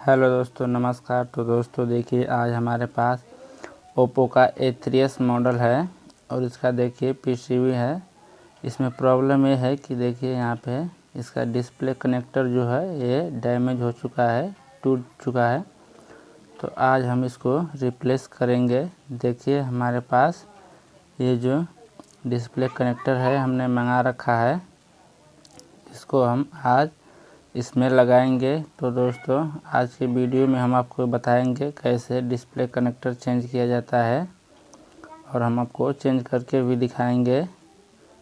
Hello दोस्तों, नमस्कार। तो दोस्तों देखिए, आज हमारे पास ओप्पो का A3s मॉडल है और इसका देखिए पीसीबी है। इसमें प्रॉब्लम ये है कि देखिए यहाँ पे इसका डिस्प्ले कनेक्टर जो है ये डैमेज हो चुका है, टूट चुका है। तो आज हम इसको रिप्लेस करेंगे। देखिए हमारे पास ये जो डिस्प्ले कनेक्टर है हमने मंगा रखा है, इसको हम आज इसमें लगाएंगे। तो दोस्तों आज की वीडियो में हम आपको बताएंगे कैसे डिस्प्ले कनेक्टर चेंज किया जाता है और हम आपको चेंज करके भी दिखाएंगे।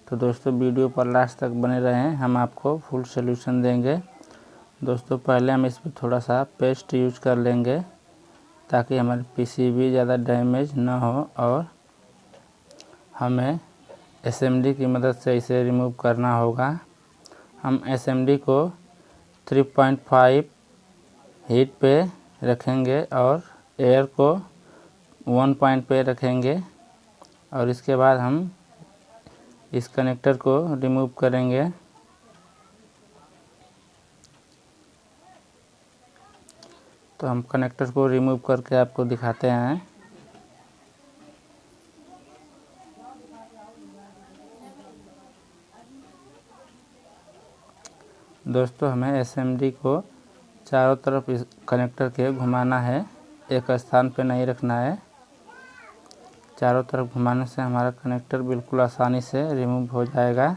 तो दोस्तों वीडियो पर लास्ट तक बने रहें, हम आपको फुल सॉल्यूशन देंगे। दोस्तों पहले हम इस पर थोड़ा सा पेस्ट यूज कर लेंगे ताकि हमारी पीसीबी ज़्यादा डैमेज ना हो और हमें एसएमडी की मदद से इसे रिमूव करना होगा। हम एसएमडी को 3.5 हीट पे रखेंगे और एयर को 1 पॉइंट पे रखेंगे और इसके बाद हम इस कनेक्टर को रिमूव करेंगे। तो हम कनेक्टर को रिमूव करके आपको दिखाते हैं। दोस्तों हमें एसएमडी को चारों तरफ इस कनेक्टर के घुमाना है, एक स्थान पे नहीं रखना है। चारों तरफ घुमाने से हमारा कनेक्टर बिल्कुल आसानी से रिमूव हो जाएगा।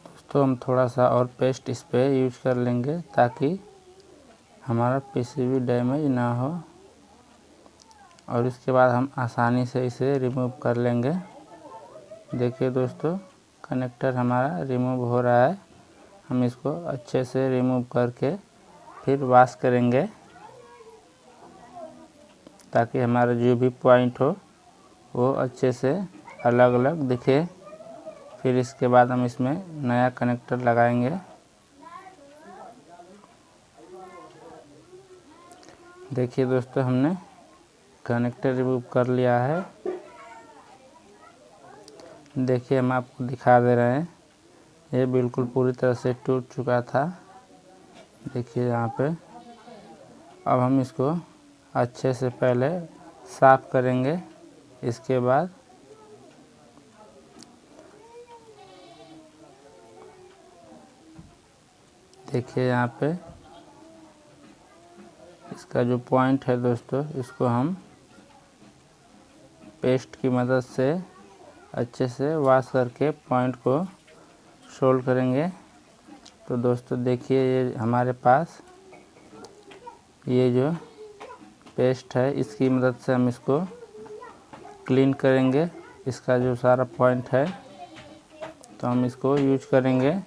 दोस्तों हम थोड़ा सा और पेस्ट इस पे यूज कर लेंगे ताकि हमारा पीसीबी डैमेज ना हो और इसके बाद हम आसानी से इसे रिमूव कर लेंगे। देखिए दोस्तों कनेक्टर हमारा रिमूव हो रहा है। हम इसको अच्छे से रिमूव करके फिर वॉश करेंगे ताकि हमारा जो भी पॉइंट हो वो अच्छे से अलग अलग दिखे। फिर इसके बाद हम इसमें नया कनेक्टर लगाएंगे। देखिए दोस्तों हमने कनेक्टर रिमूव कर लिया है। देखिए हम आपको दिखा दे रहे हैं, ये बिल्कुल पूरी तरह से टूट चुका था। देखिए यहाँ पे अब हम इसको अच्छे से पहले साफ करेंगे। इसके बाद देखिए यहाँ पे इसका जो पॉइंट है दोस्तों, इसको हम पेस्ट की मदद से अच्छे से वॉश करके पॉइंट को सोल्व करेंगे। तो दोस्तों देखिए ये हमारे पास ये जो पेस्ट है इसकी मदद से हम इसको क्लीन करेंगे। इसका जो सारा पॉइंट है तो हम इसको यूज करेंगे।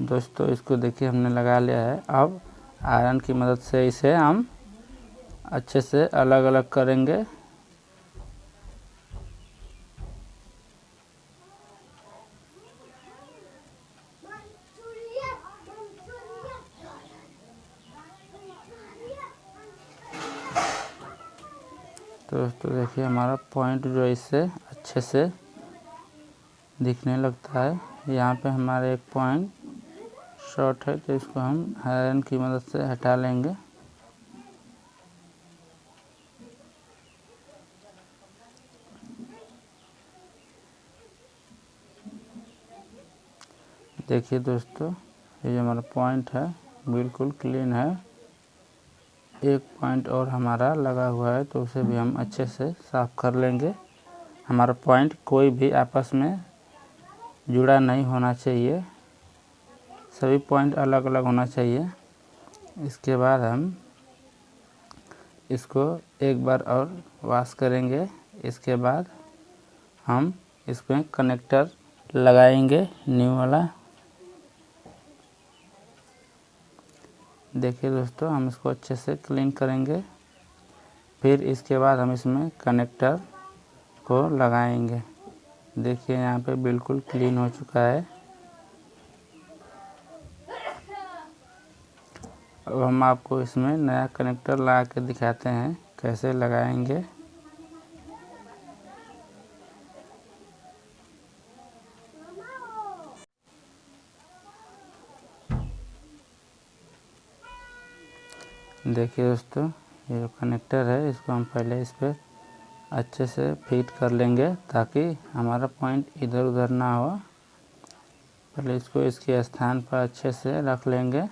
दोस्तों इसको देखिए हमने लगा लिया है। अब आयरन की मदद से इसे हम अच्छे से अलग अलग करेंगे। तो दोस्तों देखिए हमारा पॉइंट जो है इससे अच्छे से दिखने लगता है। यहाँ पे हमारे एक पॉइंट शॉर्ट है तो इसको हम आयरन की मदद से हटा लेंगे। देखिए दोस्तों ये जो हमारा पॉइंट है बिल्कुल क्लीन है। एक पॉइंट और हमारा लगा हुआ है तो उसे भी हम अच्छे से साफ कर लेंगे। हमारा पॉइंट कोई भी आपस में जुड़ा नहीं होना चाहिए, सभी पॉइंट अलग अलग होना चाहिए। इसके बाद हम इसको एक बार और वॉश करेंगे। इसके बाद हम इसमें कनेक्टर लगाएंगे न्यू वाला। देखिए दोस्तों, हम इसको अच्छे से क्लीन करेंगे, फिर इसके बाद हम इसमें कनेक्टर को लगाएंगे। देखिए यहाँ पे बिल्कुल क्लीन हो चुका है। अब हम आपको इसमें नया कनेक्टर लगा के दिखाते हैं कैसे लगाएंगे। देखिए दोस्तों, ये जो कनेक्टर है इसको हम पहले इस पर अच्छे से फिट कर लेंगे ताकि हमारा पॉइंट इधर उधर ना हो। पहले इसको इसके स्थान पर अच्छे से रख लेंगे।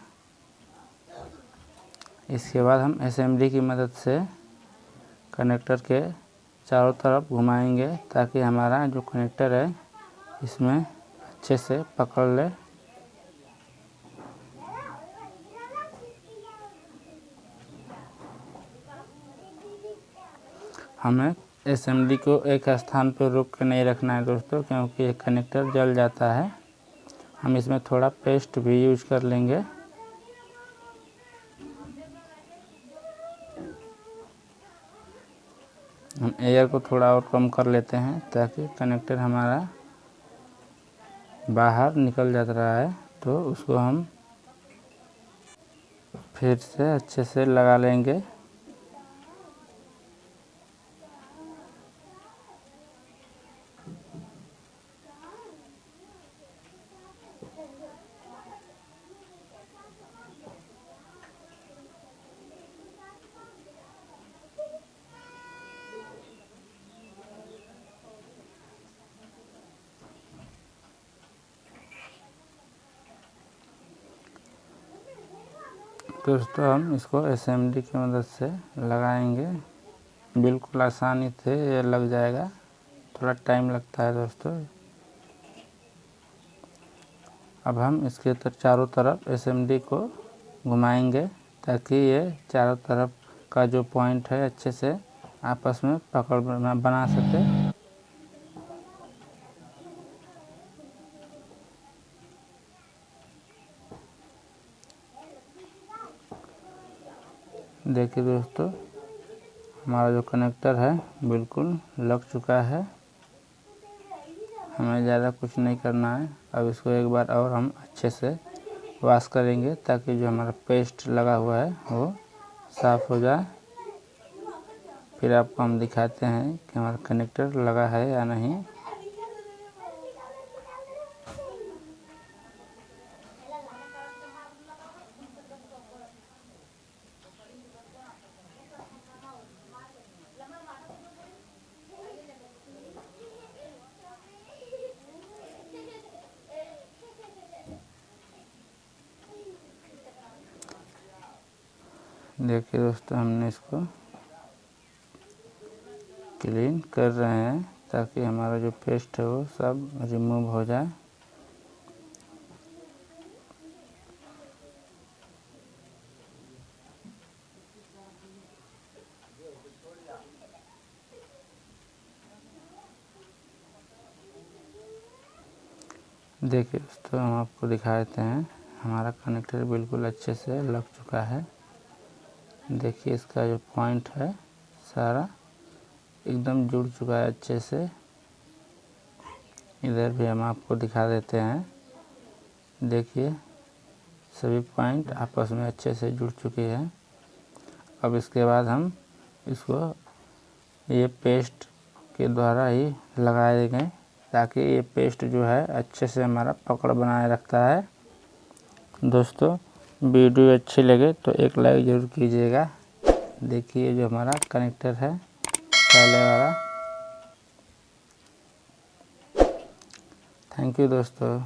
इसके बाद हम असेंबली की मदद से कनेक्टर के चारों तरफ घुमाएंगे ताकि हमारा जो कनेक्टर है इसमें अच्छे से पकड़ ले। हमें असेंबली को एक स्थान पर रोक के नहीं रखना है दोस्तों, क्योंकि ये कनेक्टर जल जाता है। हम इसमें थोड़ा पेस्ट भी यूज कर लेंगे। हम एयर को थोड़ा और कम कर लेते हैं ताकि कनेक्टर हमारा बाहर निकल जाता रहा है, तो उसको हम फिर से अच्छे से लगा लेंगे। दोस्तों, हम इसको असेंबली की मदद से लगाएंगे। बिल्कुल आसानी से ये लग जाएगा, थोड़ा टाइम लगता है दोस्तों। अब हम इसके चारों तरफ असेंबली को घुमाएंगे ताकि ये चारों तरफ का जो पॉइंट है अच्छे से आपस में पकड़ बना सके। देखिए दोस्तों, हमारा जो कनेक्टर है बिल्कुल लग चुका है। हमें ज़्यादा कुछ नहीं करना है। अब इसको एक बार और हम अच्छे से वॉश करेंगे ताकि जो हमारा पेस्ट लगा हुआ है वो साफ़ हो जाए। फिर आपको हम दिखाते हैं कि हमारा कनेक्टर लगा है या नहीं। देखिए दोस्तों, हमने इसको क्लीन कर रहे हैं ताकि हमारा जो पेस्ट है वो सब रिमूव हो जाए। देखिए दोस्तों, हम आपको दिखा देते हैं, हमारा कनेक्टर बिल्कुल अच्छे से लग चुका है। देखिए इसका जो पॉइंट है सारा एकदम जुड़ चुका है अच्छे से। इधर भी हम आपको दिखा देते हैं। देखिए सभी पॉइंट आपस में अच्छे से जुड़ चुके हैं। अब इसके बाद हम इसको ये पेस्ट के द्वारा ही लगाए देंगे ताकि ये पेस्ट जो है अच्छे से हमारा पकड़ बनाए रखता है। दोस्तों, वीडियो अच्छी लगे तो एक लाइक ज़रूर कीजिएगा। देखिए जो हमारा कनेक्टर है पहले वाला। थैंक यू दोस्तों।